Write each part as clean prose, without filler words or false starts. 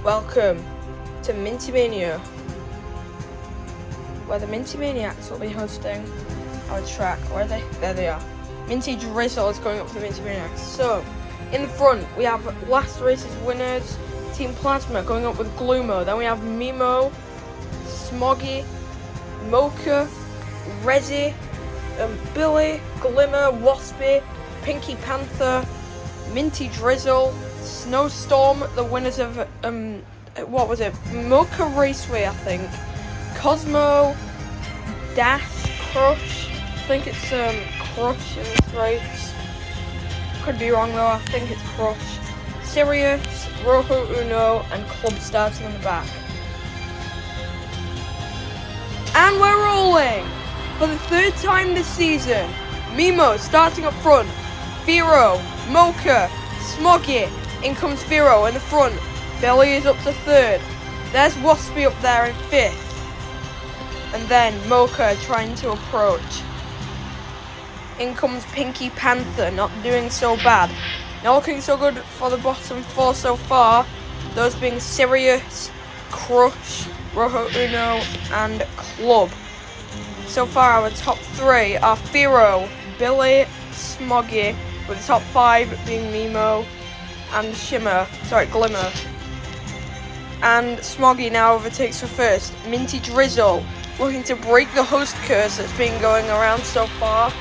Welcome to Minty Mania, where the Minty Maniacs will be hosting our track. Where are they? There they are. Minty Drizzle is going up for the Minty Maniacs. So, in the front, we have last race's winners, Team Plasma, going up with Gloomo. Then we have Mimo, Smoggy, Mocha, Rezi, Billy, Glimmer, Waspy, Pinky Panther, Minty Drizzle, Snowstorm, the winners of what was it? Mocha Raceway, I think. Cosmo, Dash, Crush. I think it's Crush in this race. Could be wrong though. I think it's Crush. Sirius, Rojo Uno, and Club starting on the back. And we're rolling for the third time this season. Mimo starting up front. Vero, Mocha, Smoggy. In comes Vero in the front. Billy is up to third. There's Waspy up there in fifth. And then Mocha trying to approach. In comes Pinky Panther, not doing so bad. Not looking so good for the bottom four so far. Those being Sirius, Crush, Rojo Uno, and Club. So far our top three are Vero, Billy, Smoggy, with the top five being Mimo and Glimmer. And Smoggy now overtakes for first. Minty Drizzle looking to break the host curse that's been going around so far,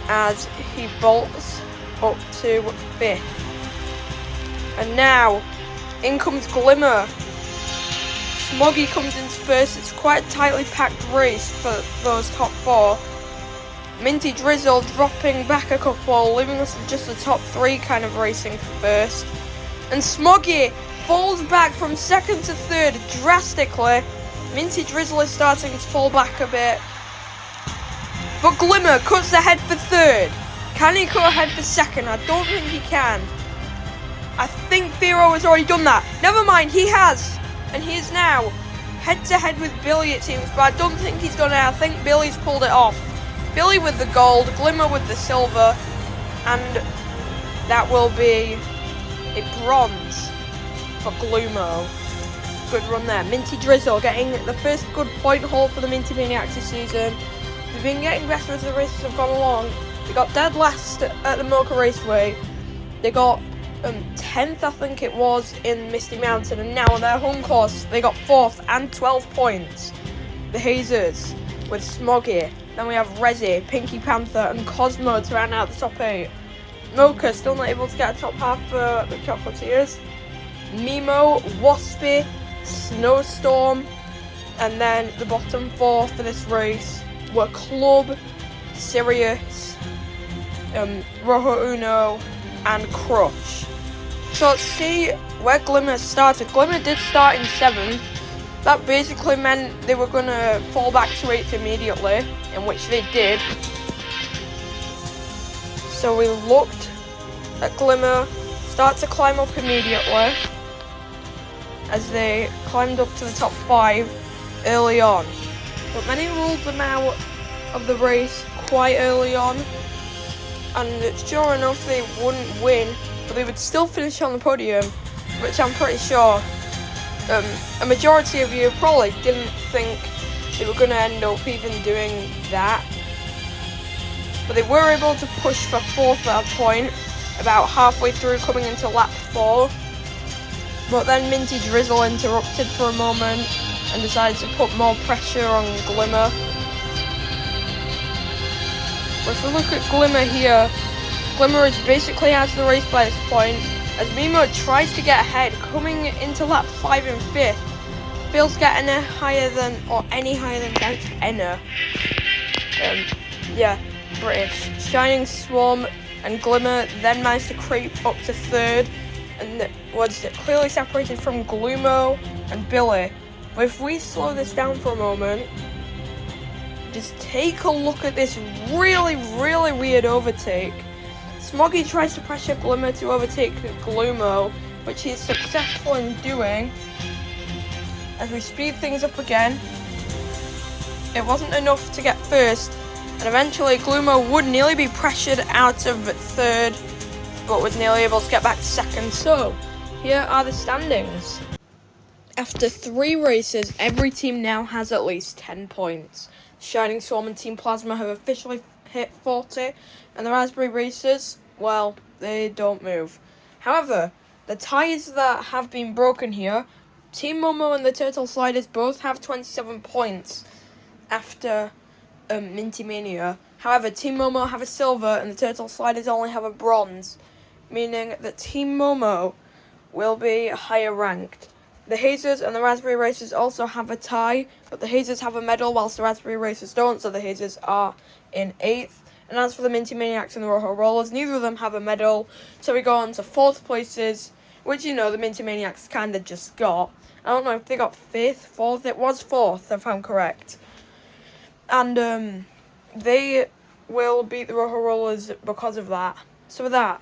as he bolts up to fifth. And now in comes Glimmer. Smoggy comes in first. It's quite a tightly packed race for those top four. Minty Drizzle dropping back a couple, leaving us with just the top three kind of racing first. And Smoggy falls back from second to third drastically. Minty Drizzle is starting to fall back a bit. But Glimmer cuts ahead for third. Can he cut ahead for second? I don't think he can. I think Vero has already done that. Never mind, he has. And he is now head to head with Billy, it seems. But I don't think he's done it. I think Billy's pulled it off. Billy with the gold, Glimmer with the silver, and that will be a bronze for Gloomo. Good run there. Minty Drizzle getting the first good point haul for the Minty Maniacs this season. They've been getting better as the races have gone along. They got dead last at the Mocha Raceway. They got 10th, I think it was, in Misty Mountain, and now on their home course they got 4th and 12 points. The Hazers with Smoggy. Then we have Rezi, Pinky Panther, and Cosmo to round out the top 8. Mocha still not able to get a top half for the Chocolatiers. Mimo, Waspy, Snowstorm, and then the bottom 4 for this race were Club, Sirius, Rojo Uno, and Crush. So let's see where Glimmer started. Glimmer did start in 7th. That basically meant they were going to fall back to 8th immediately, in which they did. So we looked at Glimmer start to climb up immediately, as they climbed up to the top 5 early on. But many ruled them out of the race quite early on, and sure enough they wouldn't win, but they would still finish on the podium, which I'm pretty sure a majority of you probably didn't think they were going to end up even doing that. But they were able to push for 4th at a point, about halfway through coming into lap 4. But then Minty Drizzle interrupted for a moment and decided to put more pressure on Glimmer. But if we look at Glimmer here, Glimmer is basically out of the race by this point, as Mimo tries to get ahead, coming into lap 5 and 5th. Fails to get any higher than Enna. British. Shining Swarm and Glimmer then managed to creep up to 3rd, and was clearly separated from Gloomo and Billy. But if we slow this down for a moment, just take a look at this really weird overtake. Smoggy tries to pressure Glimmer to overtake Gloomo, which he is successful in doing. As we speed things up again, it wasn't enough to get first, and eventually Gloomo would nearly be pressured out of 3rd, but was nearly able to get back to 2nd. So here are the standings. After 3 races, every team now has at least 10 points. Shining Storm and Team Plasma have officially hit 40, and the Raspberry Racers, well, they don't move. However, the ties that have been broken here, Team Momo and the Turtle Sliders both have 27 points after Minty Mania. However, Team Momo have a silver and the Turtle Sliders only have a bronze, meaning that Team Momo will be higher ranked. The Hazers and the Raspberry Racers also have a tie, but the Hazers have a medal whilst the Raspberry Racers don't, so the Hazers are in 8th. And as for the Minty Maniacs and the Rojo Rollers, neither of them have a medal, so we go on to 4th places, which, you know, the Minty Maniacs kind of just got. I don't know if they got 5th, 4th, it was 4th if I'm correct. And they will beat the Rojo Rollers because of that. So with that,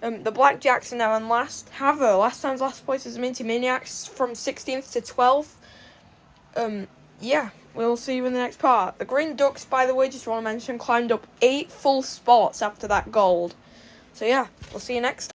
the Blackjacks are now in last. However, last time's last place is the Minty Maniacs from 16th to 12th. Yeah, we'll see you in the next part. The Green Ducks, by the way, just want to mention, climbed up 8 full spots after that gold. So yeah, we'll see you next time.